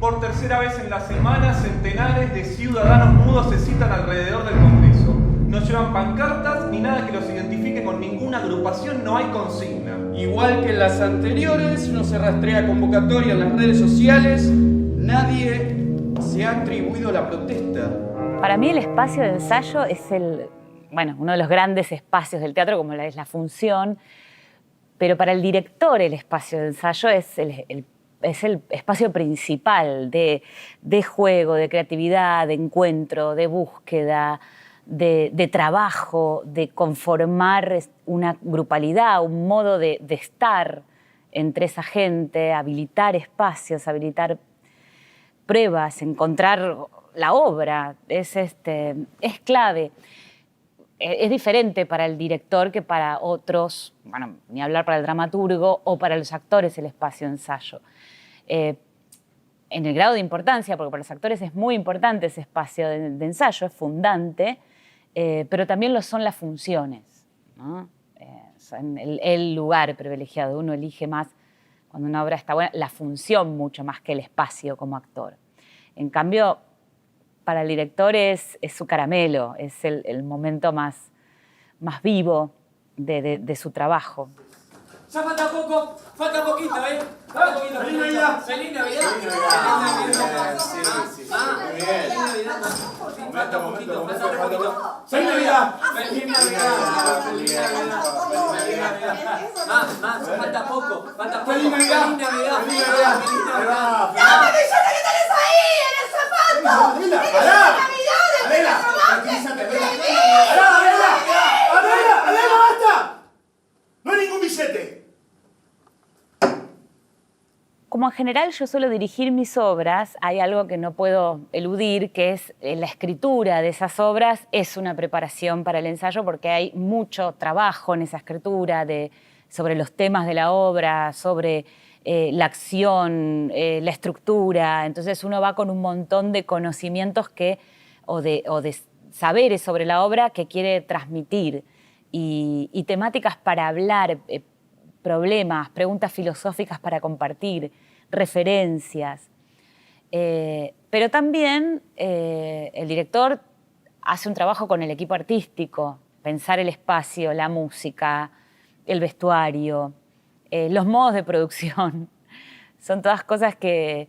Por tercera vez en la semana, centenares de ciudadanos mudos se citan alrededor del Congreso. No llevan pancartas ni nada que los identifique con ninguna agrupación, no hay consigna. Igual que en las anteriores, no se rastrea convocatoria en las redes sociales, nadie se ha atribuido la protesta. Para mí el espacio de ensayo es uno de los grandes espacios del teatro, como es la función, pero para el director el espacio de ensayo es el espacio principal de juego, de creatividad, de encuentro, de búsqueda, de trabajo, de conformar una grupalidad, un modo de estar entre esa gente, habilitar espacios, habilitar pruebas, encontrar la obra. Es clave. Es diferente para el director que para otros, bueno, ni hablar para el dramaturgo o para los actores el espacio de ensayo. En el grado de importancia, porque para los actores es muy importante ese espacio de ensayo, es fundante, pero también lo son las funciones, ¿no? Son el lugar privilegiado. Uno elige más, cuando una obra está buena, la función mucho más que el espacio como actor. En cambio, para el director es su caramelo, es el momento más vivo de su trabajo. Ya falta poco, falta poquito, ¿eh? Falta poquito. ¡Feliz Navidad! ¡Feliz Navidad! ¡Feliz Navidad! Sí, muy bien. Falta poquito, falta poquito. ¡Feliz Navidad! ¡Feliz Navidad! ¡Feliz Navidad! Más, falta poco, falta poco. ¡Feliz Navidad! ¡Feliz Navidad! ¡Feliz Navidad! ¡Feliz Navidad! ¡Dame, ¡Billete que tenés ahí en el zapato! Adela, ¡Tenés pará. una Navidad de Adela, que robaste! tranquilízate, Adela. ¡Tenés! ¡Adela, basta! ¡No hay ningún billete! Como en general yo suelo dirigir mis obras, hay algo que no puedo eludir, que es la escritura de esas obras es una preparación para el ensayo porque hay mucho trabajo en esa escritura sobre los temas de la obra, sobre la acción, la estructura. Entonces uno va con un montón de conocimientos o de saberes sobre la obra que quiere transmitir y temáticas para hablar, problemas, preguntas filosóficas para compartir, referencias. Pero también el director hace un trabajo con el equipo artístico, pensar el espacio, la música, el vestuario, los modos de producción. Son todas cosas que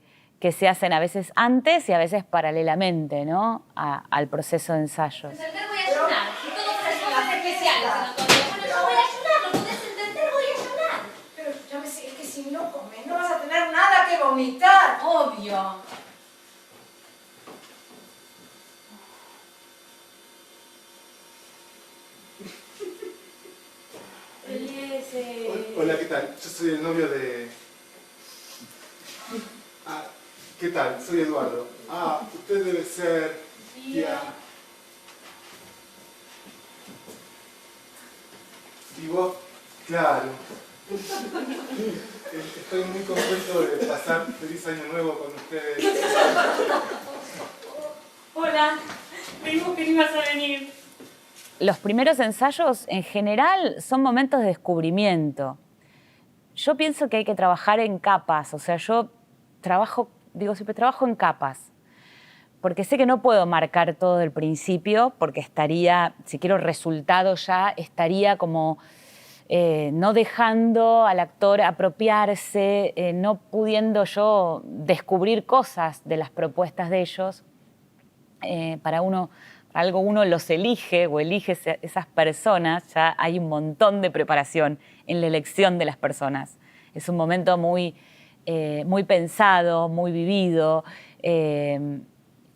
se hacen a veces antes y a veces paralelamente, ¿no? al proceso de ensayo. Entender voy a ayunar. Si todos somos especiales en otoño. Bueno, yo voy a ayunar, ¿lo podés entender? Voy a ayunar. Pero escúchame, es que si no comes no vas a tener nada que vomitar. Obvio. Hola, ¿qué tal? Yo soy el novio de... ¿qué tal? Soy Eduardo. Usted debe ser... Tía. ¿Y vos? Claro. Estoy muy contento de pasar feliz año nuevo con ustedes. Hola. Vimos que no ibas a venir. Los primeros ensayos, en general, son momentos de descubrimiento. Yo pienso que hay que trabajar en capas. O sea, yo siempre trabajo en capas. Porque sé que no puedo marcar todo del principio, porque estaría, si quiero resultado ya, estaría como no dejando al actor apropiarse, no pudiendo yo descubrir cosas de las propuestas de ellos. Para algo uno los elige o elige esas personas, ya hay un montón de preparación en la elección de las personas. Es un momento muy pensado, muy vivido,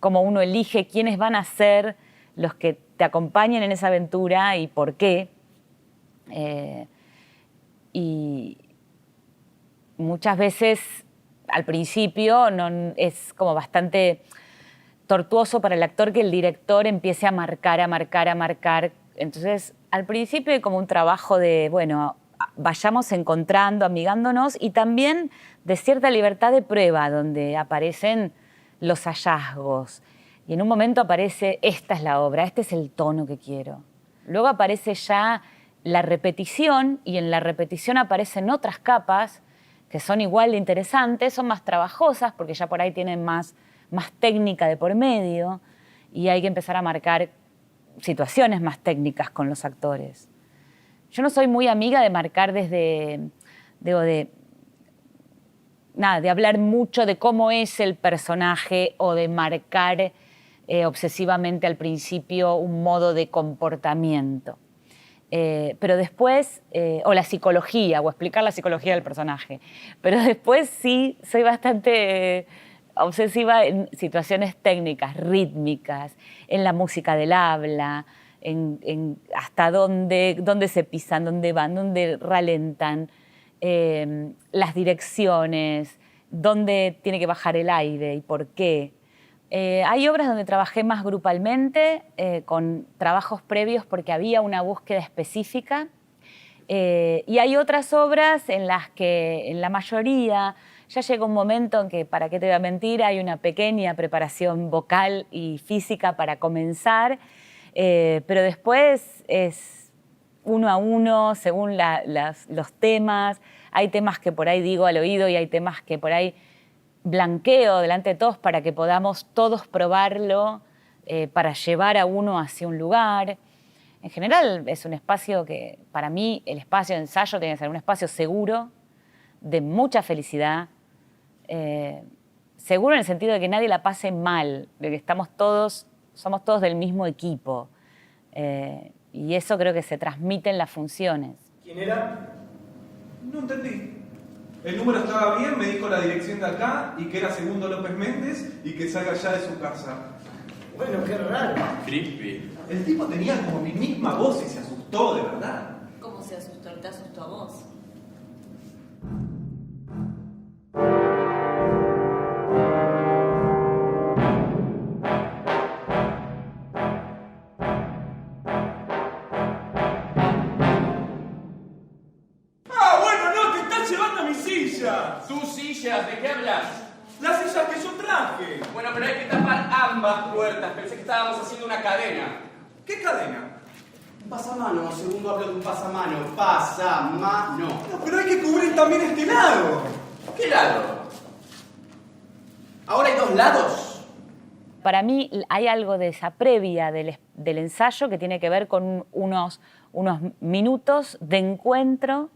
como uno elige quiénes van a ser los que te acompañen en esa aventura y por qué. Y muchas veces al principio es como bastante tortuoso para el actor que el director empiece a marcar. Entonces, al principio hay como un trabajo de, bueno, vayamos encontrando, amigándonos y también de cierta libertad de prueba, donde aparecen los hallazgos. Y en un momento aparece, esta es la obra, este es el tono que quiero. Luego aparece ya la repetición y en la repetición aparecen otras capas que son igual de interesantes, son más trabajosas porque ya por ahí tienen más técnica de por medio y hay que empezar a marcar situaciones más técnicas con los actores. Yo no soy muy amiga de marcar de hablar mucho de cómo es el personaje o de marcar obsesivamente al principio un modo de comportamiento. Pero después, o la psicología, o explicar la psicología del personaje. Pero después sí soy bastante obsesiva en situaciones técnicas, rítmicas, en la música del habla, en hasta dónde se pisan, dónde van, dónde ralentan, las direcciones, dónde tiene que bajar el aire y por qué. Hay obras donde trabajé más grupalmente, con trabajos previos porque había una búsqueda específica. Y hay otras obras en las que, en la mayoría, ya llega un momento en que, para qué te voy a mentir, hay una pequeña preparación vocal y física para comenzar, pero después es uno a uno, según los temas. Hay temas que por ahí digo al oído y hay temas que por ahí blanqueo delante de todos para que podamos todos probarlo, para llevar a uno hacia un lugar. En general es un espacio que, para mí, el espacio de ensayo tiene que ser un espacio seguro, de mucha felicidad, seguro en el sentido de que nadie la pase mal, de que somos todos del mismo equipo. Y eso creo que se transmite en las funciones. ¿Quién era? No entendí. El número estaba bien, me dijo la dirección de acá y que era Segundo López Méndez y que salga ya de su casa. Bueno, qué raro. Creepy. El tipo tenía como mi misma voz y se asustó, de verdad. ¿Cómo se asustó? ¿Te asustó a vos? ¡Ah, bueno, no! ¡Te estás llevando mi silla! ¿Tus sillas? ¿De qué hablas? ¡Las sillas que yo traje! Bueno, pero hay que tapar ambas puertas. Pensé que estábamos haciendo una cadena. ¿Qué cadena? Un pasamano. Segundo hablo de un pasamano. Pasamano. No, pero hay que cubrir también este lado. ¿Qué lado? ¿Ahora hay dos lados? Para mí hay algo de esa previa del ensayo que tiene que ver con unos minutos de encuentro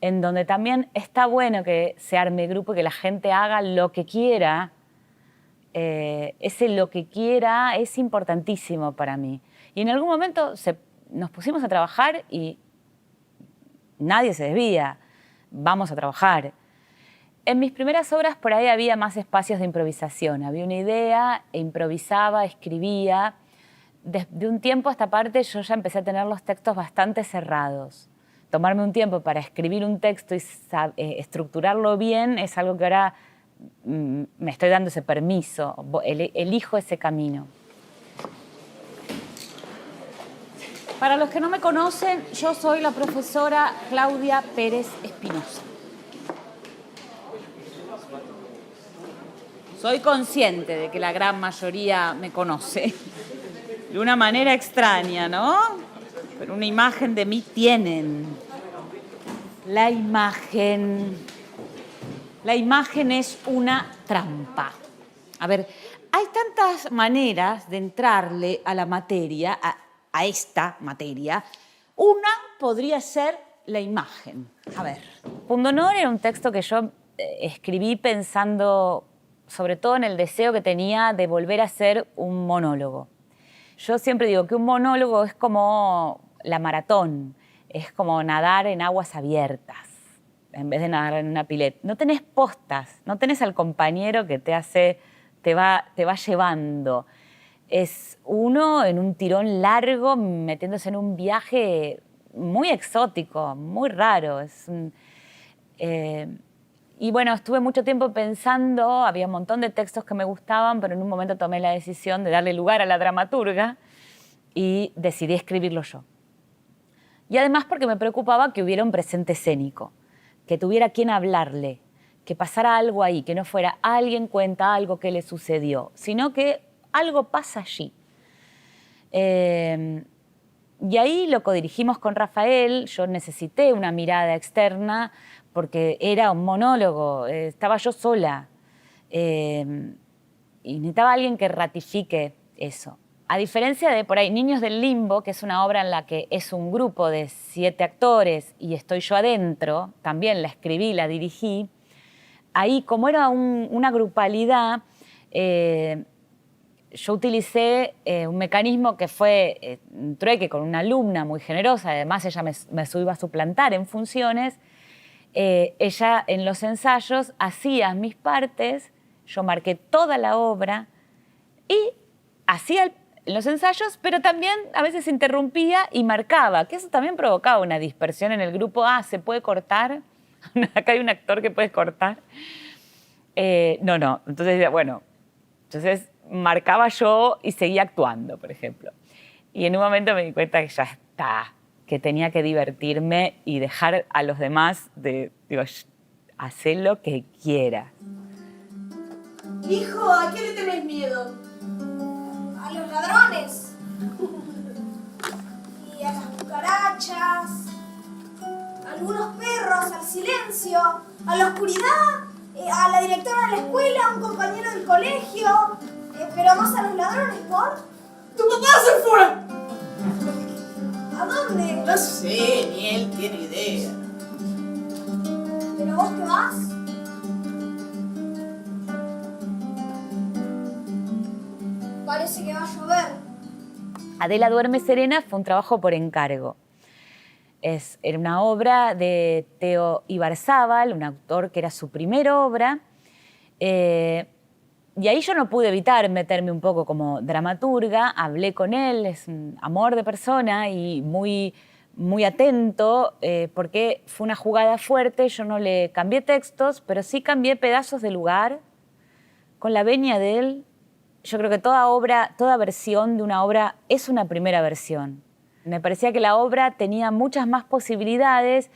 en donde también está bueno que se arme grupo y que la gente haga lo que quiera. Ese lo que quiera es importantísimo para mí. Y en algún momento nos pusimos a trabajar y nadie se desvía. Vamos a trabajar. En mis primeras obras por ahí había más espacios de improvisación. Había una idea, improvisaba, escribía. De un tiempo a esta parte yo ya empecé a tener los textos bastante cerrados. Tomarme un tiempo para escribir un texto y estructurarlo bien es algo que ahora me estoy dando ese permiso, elijo ese camino. Para los que no me conocen, yo soy la profesora Claudia Pérez Espinosa. Soy consciente de que la gran mayoría me conoce. De una manera extraña, ¿no? Pero una imagen de mí tienen. La imagen es una trampa. A ver, hay tantas maneras de entrarle a la materia, a esta materia. Una podría ser la imagen. A ver, Pundonor era un texto que yo escribí pensando sobre todo en el deseo que tenía de volver a ser un monólogo. Yo siempre digo que un monólogo es como la maratón, es como nadar en aguas abiertas, en vez de nadar en una pileta. No tenés postas, no tenés al compañero que te va llevando. Es uno en un tirón largo, metiéndose en un viaje muy exótico, muy raro. Y bueno, estuve mucho tiempo pensando, había un montón de textos que me gustaban, pero en un momento tomé la decisión de darle lugar a la dramaturga y decidí escribirlo yo. Y además porque me preocupaba que hubiera un presente escénico, que tuviera quien hablarle, que pasara algo ahí, que no fuera alguien cuenta algo que le sucedió, sino que algo pasa allí. Y ahí lo codirigimos con Rafael. Yo necesité una mirada externa porque era un monólogo, estaba yo sola. Y necesitaba alguien que ratifique eso. A diferencia de, por ahí, Niños del Limbo, que es una obra en la que es un grupo de 7 actores y estoy yo adentro, también la escribí, la dirigí, ahí, como era una grupalidad, yo utilicé un mecanismo que fue un trueque con una alumna muy generosa, además ella me iba a suplantar en funciones. Ella en los ensayos hacía mis partes, yo marqué toda la obra y hacía los ensayos, pero también a veces interrumpía y marcaba, que eso también provocaba una dispersión en el grupo. ¿Se puede cortar? Acá hay un actor que puede cortar. No. Entonces, bueno, entonces marcaba yo y seguía actuando, por ejemplo. Y en un momento me di cuenta que ya está, que tenía que divertirme y dejar a los demás hacer lo que quieras. Hijo, ¿a qué le tenés miedo? A los ladrones. Y a las cucarachas. A algunos perros, al silencio, a la oscuridad, a la directora de la escuela, a un compañero del colegio. Pero más a los ladrones, ¿por? ¡Tu papá se fue! ¿A dónde? No sé, ni él tiene idea. ¿Pero vos te vas? Parece que va a llover. Adela duerme serena fue un trabajo por encargo. Era una obra de Teo Ibarzábal, un autor que era su primera obra. Y ahí yo no pude evitar meterme un poco como dramaturga. Hablé con él, es un amor de persona y muy, muy atento, porque fue una jugada fuerte. Yo no le cambié textos, pero sí cambié pedazos de lugar con la venia de él. Yo creo que toda versión de una obra es una primera versión. Me parecía que la obra tenía muchas más posibilidades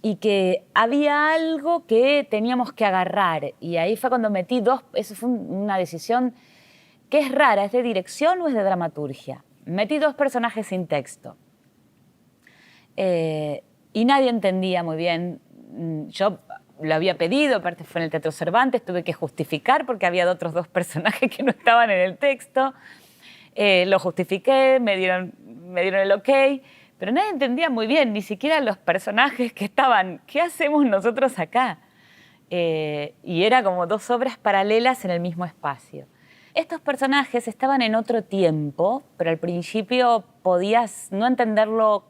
y que había algo que teníamos que agarrar. Y ahí fue cuando metí eso fue una decisión que es rara, ¿es de dirección o es de dramaturgia? Metí 2 personajes sin texto. Y nadie entendía muy bien. Yo lo había pedido, aparte fue en el Teatro Cervantes, tuve que justificar porque había otros 2 personajes que no estaban en el texto. Lo justifiqué, me dieron el ok, pero nadie entendía muy bien, ni siquiera los personajes que estaban, ¿qué hacemos nosotros acá? Y era como 2 obras paralelas en el mismo espacio. Estos personajes estaban en otro tiempo, pero al principio podías no entenderlo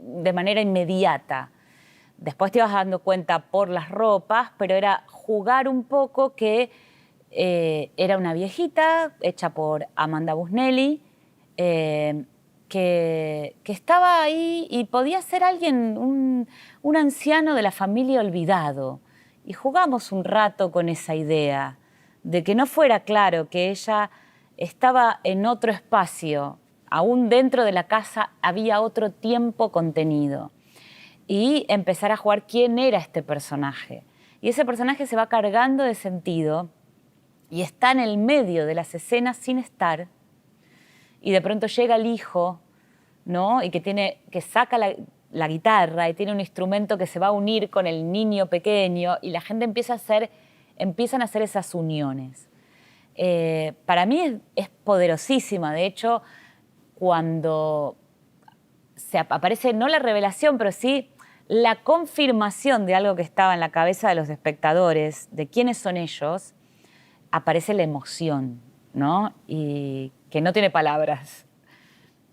de manera inmediata. Después te ibas dando cuenta por las ropas, pero era jugar un poco que era una viejita hecha por Amanda Busnelli, que estaba ahí y podía ser alguien, un anciano de la familia olvidado. Y jugamos un rato con esa idea de que no fuera claro que ella estaba en otro espacio, aún dentro de la casa había otro tiempo contenido. Y empezar a jugar quién era este personaje. Y ese personaje se va cargando de sentido y está en el medio de las escenas sin estar. Y de pronto llega el hijo, ¿no? Y que saca la guitarra y tiene un instrumento que se va a unir con el niño pequeño y la gente empiezan a hacer esas uniones. Para mí es poderosísima. De hecho, cuando aparece no la revelación, pero sí la confirmación de algo que estaba en la cabeza de los espectadores, de quiénes son ellos, aparece la emoción, ¿no? Y que no tiene palabras.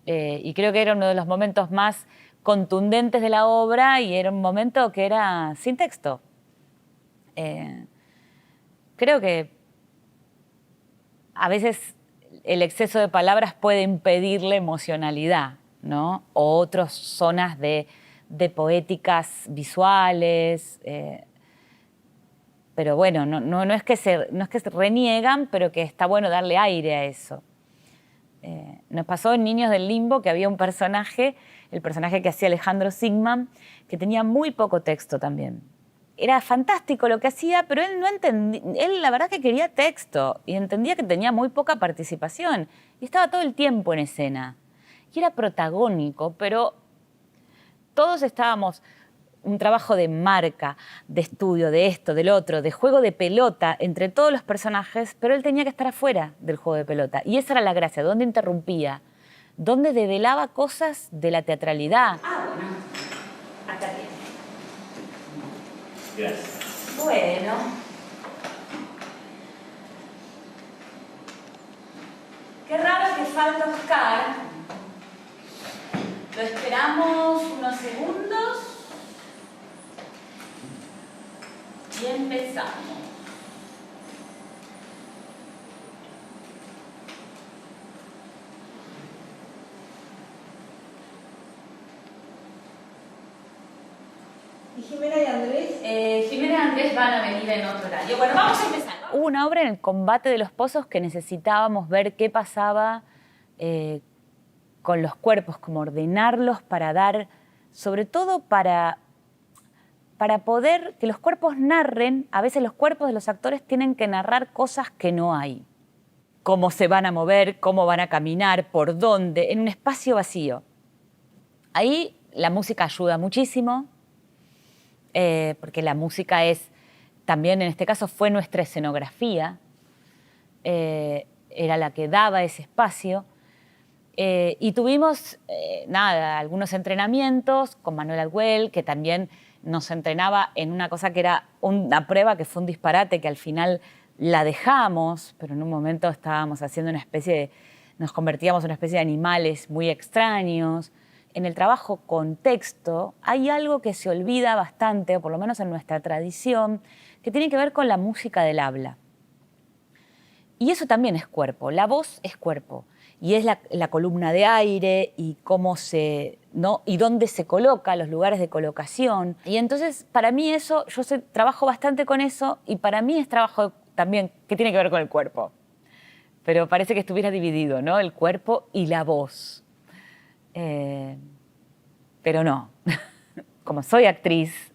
Y creo que era uno de los momentos más contundentes de la obra y era un momento que era sin texto. Creo que a veces el exceso de palabras puede impedir la emocionalidad, ¿no? O otras zonas de poéticas visuales. Pero bueno, no es que se reniegan, pero que está bueno darle aire a eso. Nos pasó en Niños del Limbo que había un personaje, el personaje que hacía Alejandro Sigman, que tenía muy poco texto también. Era fantástico lo que hacía, pero él no entendía, él la verdad que quería texto y entendía que tenía muy poca participación y estaba todo el tiempo en escena. Y era protagónico, pero todos estábamos un trabajo de marca, de estudio, de esto, del otro, de juego de pelota entre todos los personajes, pero él tenía que estar afuera del juego de pelota. Y esa era la gracia, donde interrumpía, donde develaba cosas de la teatralidad. Ah, bueno, acá tiene. Gracias. Bueno. Qué raro que falta Oscar. Lo esperamos unos segundos y empezamos. ¿Y Jimena y Andrés? Jimena y Andrés van a venir en otro horario. Bueno, vamos a empezar. Hubo una obra en el combate de los pozos que necesitábamos ver qué pasaba con los cuerpos, como ordenarlos para dar, sobre todo para poder que los cuerpos narren. A veces los cuerpos de los actores tienen que narrar cosas que no hay. Cómo se van a mover, cómo van a caminar, por dónde, en un espacio vacío. Ahí la música ayuda muchísimo, porque la música es, también en este caso fue nuestra escenografía, era la que daba ese espacio. Y tuvimos, algunos entrenamientos con Manuel Arguel, que también nos entrenaba en una cosa que era una prueba que fue un disparate, que al final la dejamos, pero en un momento estábamos haciendo nos convertíamos en una especie de animales muy extraños. En el trabajo con texto hay algo que se olvida bastante, o por lo menos en nuestra tradición, que tiene que ver con la música del habla. Y eso también es cuerpo, la voz es cuerpo. Y es la columna de aire y cómo y dónde se coloca, los lugares de colocación. Y entonces, para mí eso, trabajo bastante con eso, y para mí es trabajo también que tiene que ver con el cuerpo. Pero parece que estuviera dividido, ¿no? El cuerpo y la voz. Pero no. Como soy actriz,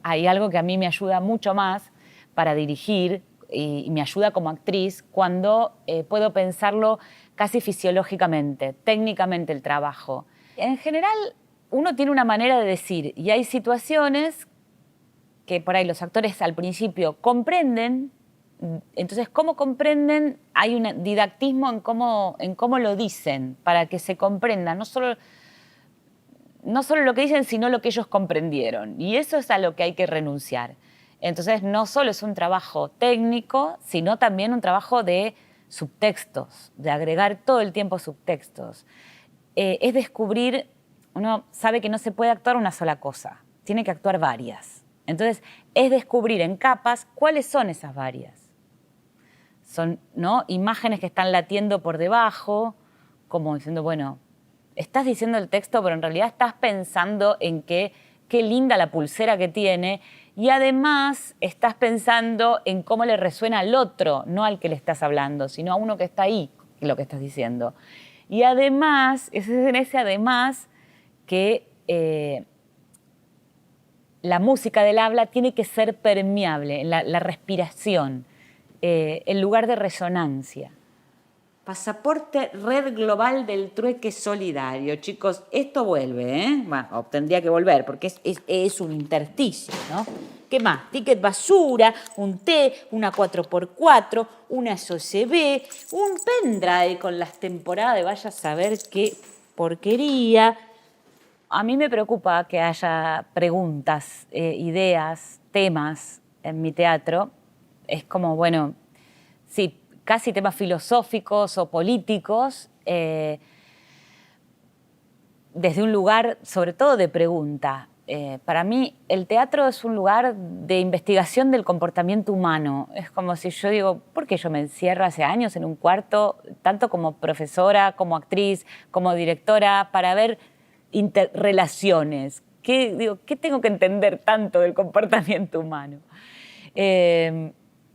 hay algo que a mí me ayuda mucho más para dirigir y me ayuda como actriz cuando puedo pensarlo casi fisiológicamente, técnicamente el trabajo. En general, uno tiene una manera de decir, y hay situaciones que por ahí los actores al principio comprenden. Entonces, ¿cómo comprenden? Hay un didactismo en cómo lo dicen, para que se comprenda no solo lo que dicen, sino lo que ellos comprendieron. Y eso es a lo que hay que renunciar. Entonces, no solo es un trabajo técnico, sino también un trabajo de subtextos, de agregar todo el tiempo subtextos. Es descubrir, uno sabe que no se puede actuar una sola cosa, tiene que actuar varias. Entonces, es descubrir en capas cuáles son esas varias. Son, ¿no?, imágenes que están latiendo por debajo, como diciendo, bueno, estás diciendo el texto, pero en realidad estás pensando en qué linda la pulsera que tiene, y además estás pensando en cómo le resuena al otro, no al que le estás hablando, sino a uno que está ahí, lo que estás diciendo. Y además, es en ese además que la música del habla tiene que ser permeable, la respiración, el lugar de resonancia. Pasaporte Red Global del Trueque Solidario. Chicos, esto vuelve, ¿eh? Bueno, tendría que volver porque es un intersticio, ¿no? ¿Qué más? Ticket basura, un té, una 4x4, una SOCB, un pendrive con las temporadas de vaya a saber qué porquería. A mí me preocupa que haya preguntas, ideas, temas en mi teatro. Es como, bueno, sí, casi temas filosóficos o políticos, desde un lugar, sobre todo, de pregunta. Para mí, el teatro es un lugar de investigación del comportamiento humano. Es como si yo digo, ¿por qué yo me encierro hace años en un cuarto, tanto como profesora, como actriz, como directora, para ver interrelaciones? ¿Qué tengo que entender tanto del comportamiento humano?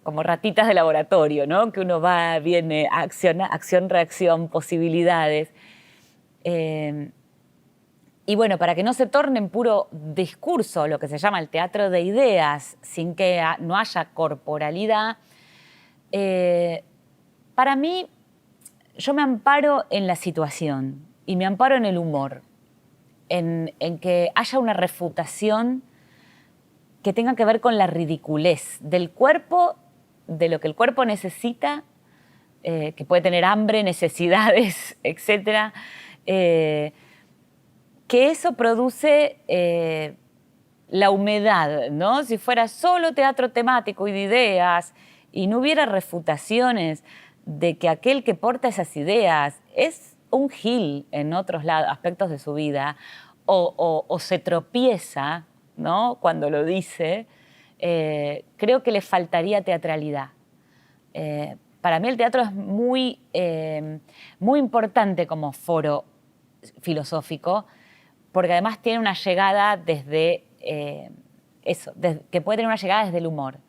Como ratitas de laboratorio, ¿no? Que uno va, viene, acción, reacción, posibilidades. Y bueno, para que no se torne en puro discurso, lo que se llama el teatro de ideas, sin que no haya corporalidad, para mí, yo me amparo en la situación y me amparo en el humor, en que haya una refutación que tengan que ver con la ridiculez del cuerpo, de lo que el cuerpo necesita, que puede tener hambre, necesidades, etc. Que eso produce la humedad, ¿no? Si fuera solo teatro temático y de ideas y no hubiera refutaciones de que aquel que porta esas ideas es un gil en otros aspectos de su vida o se tropieza, ¿no? Cuando lo dice, creo que le faltaría teatralidad. Para mí el teatro es muy importante como foro filosófico, porque además tiene una llegada desde que puede tener una llegada desde el humor.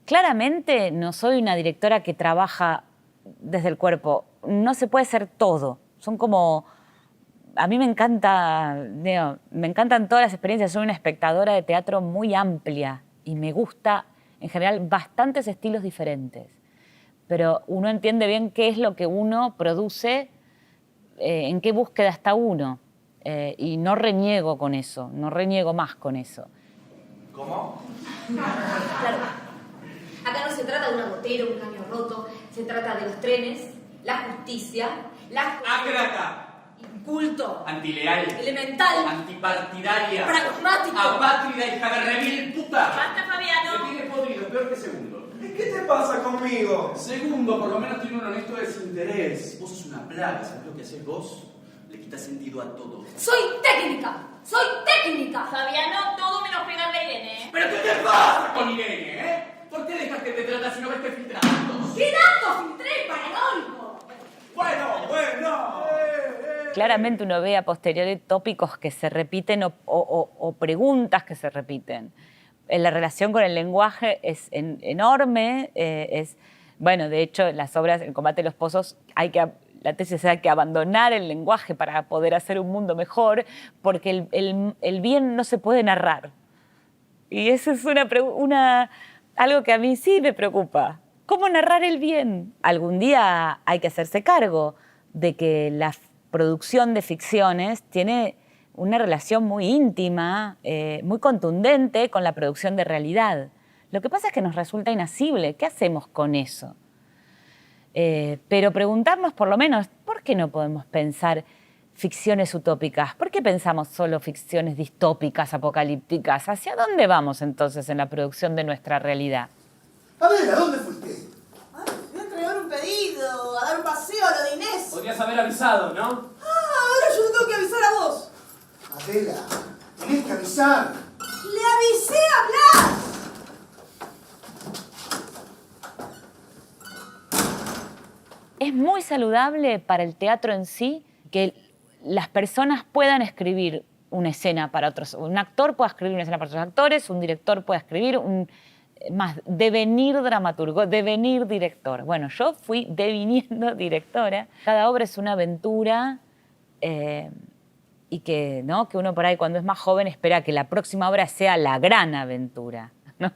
Claramente no soy una directora que trabaja desde el cuerpo. No se puede ser todo. Son como... A mí me encantan todas las experiencias. Soy una espectadora de teatro muy amplia y me gusta, en general, bastantes estilos diferentes. Pero uno entiende bien qué es lo que uno produce, en qué búsqueda está uno. Y no reniego con eso, no reniego más con eso. ¿Cómo? Claro. Acá no se trata de una gotera, un caño roto, se trata de los trenes, la justicia, la... Ácrata. Inculto. Antileal. Elemental. Antipartidaria. Pragmático. Apátrida, hija de remil puta. Basta, Fabiano. Me tiene podrido, peor que segundo. ¿Qué te pasa conmigo? Segundo, por lo menos tiene un honesto desinterés. Vos sos una plaga, ¿sabés lo que haces vos? Le quitas sentido a todo. Soy técnica. Soy técnica. Fabiano, todo menos pegarle a Irene. ¿Pero qué te pasa con Irene, eh? ¿Por qué dejas que te tratas si no ves que filtras datos? ¿Qué datos filtré, paranoico? Bueno. Claramente uno ve a posteriori tópicos que se repiten o preguntas que se repiten. La relación con el lenguaje es enorme. Bueno, de hecho, las obras, El combate de los pozos, la tesis es que abandonar el lenguaje para poder hacer un mundo mejor, porque el bien no se puede narrar. Y eso es algo que a mí sí me preocupa. ¿Cómo narrar el bien? Algún día hay que hacerse cargo de que la producción de ficciones tiene una relación muy íntima, muy contundente con la producción de realidad. Lo que pasa es que nos resulta inasible. ¿Qué hacemos con eso? Pero preguntarnos por lo menos, ¿por qué no podemos pensar ficciones utópicas? ¿Por qué pensamos solo ficciones distópicas, apocalípticas? ¿Hacia dónde vamos entonces en la producción de nuestra realidad? A ver, ¿a dónde fuiste? Ay, voy a entregar un pedido, a dar un paseo a lo de Inés. Podrías haber avisado, ¿no? Ahora yo te tengo que avisar a vos. Adela, tenés que avisar. Le avisé a Blas. Es muy saludable para el teatro en sí que las personas puedan escribir una escena para otros. Un actor pueda escribir una escena para otros actores, un director pueda escribir devenir dramaturgo, devenir director. Bueno, yo fui deviniendo directora. Cada obra es una aventura y que uno por ahí cuando es más joven espera que la próxima obra sea la gran aventura, ¿no?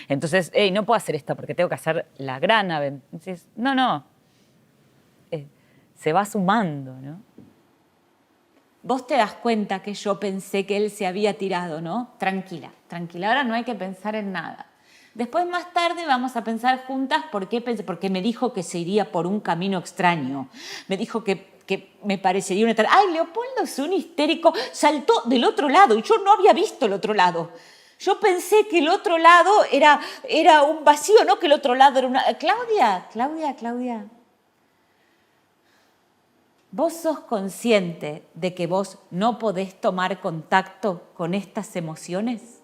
Entonces, no puedo hacer esto porque tengo que hacer la gran aventura. Entonces, no. Se va sumando, ¿no? Vos te das cuenta que yo pensé que él se había tirado, ¿no? Tranquila, ahora no hay que pensar en nada. Después, más tarde, vamos a pensar juntas porque me dijo que se iría por un camino extraño. Me dijo que me parecería una... ¡Ay, Leopoldo es un histérico! Saltó del otro lado y yo no había visto el otro lado. Yo pensé que el otro lado era un vacío, no que el otro lado era una... Claudia. ¿Vos sos consciente de que vos no podés tomar contacto con estas emociones?